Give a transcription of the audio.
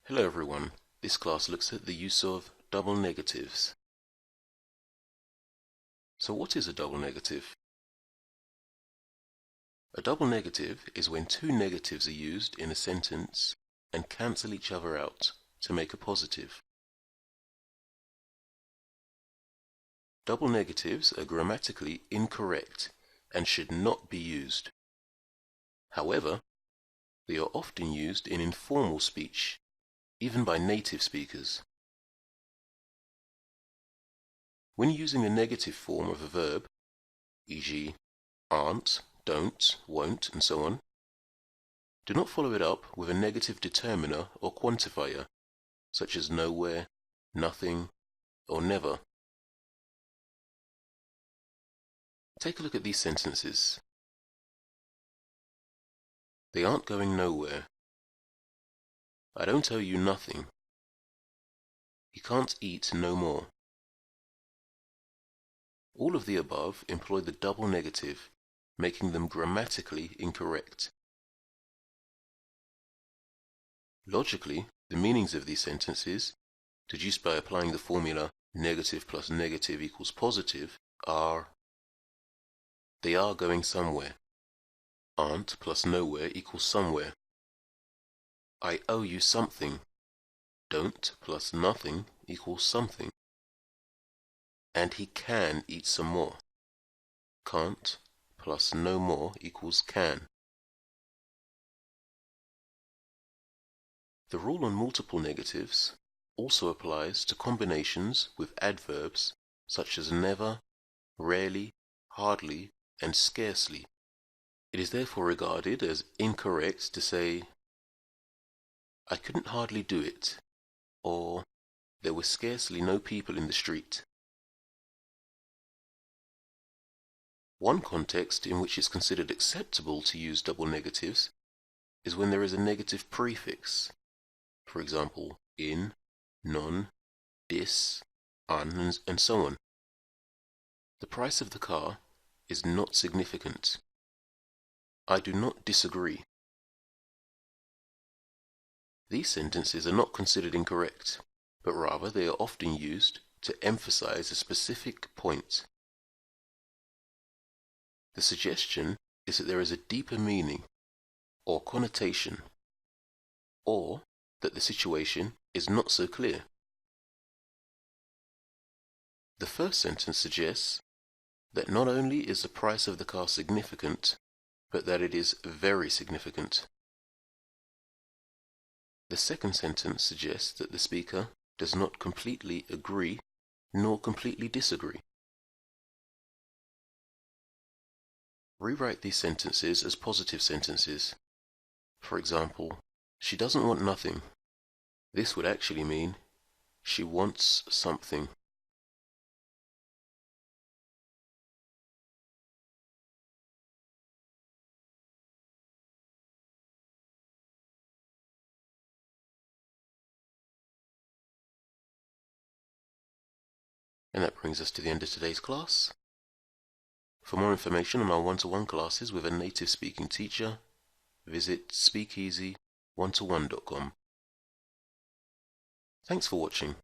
Hello everyone, this class looks at the use of double negatives. So what is a double negative? A double negative is when two negatives are used in a sentence and cancel each other out to make a positive. Double negatives are grammatically incorrect and should not be used. However, they are often used in informal speech, even by native speakers. When using the negative form of a verb, e.g., aren't, don't, won't, and so on, do not follow it up with a negative determiner or quantifier, such as nowhere, nothing, or never. Take a look at these sentences. They aren't going nowhere. I don't owe you nothing. He can't eat no more. All of the above employ the double negative, making them grammatically incorrect. Logically, the meanings of these sentences, deduced by applying the formula negative plus negative equals positive, are: they are going somewhere. Aren't plus nowhere equals somewhere. I owe you something. Don't plus nothing equals something. And he can eat some more. Can't plus no more equals can. The rule on multiple negatives also applies to combinations with adverbs such as never, rarely, hardly, and scarcely. It is therefore regarded as incorrect to say, I couldn't hardly do it, or there were scarcely no people in the street. One context in which it's considered acceptable to use double negatives is when there is a negative prefix, for example, in, non, dis, un, and so on. The price of the car is not significant. I do not disagree. These sentences are not considered incorrect, but rather they are often used to emphasize a specific point. The suggestion is that there is a deeper meaning or connotation, or that the situation is not so clear. The first sentence suggests that not only is the price of the car significant, but that it is very significant. The second sentence suggests that the speaker does not completely agree nor completely disagree. Rewrite these sentences as positive sentences. For example, she doesn't want nothing. This would actually mean she wants something. And that brings us to the end of today's class. For more information on our one-to-one classes with a native speaking teacher, visit speakeasy1to1.com. Thanks for watching.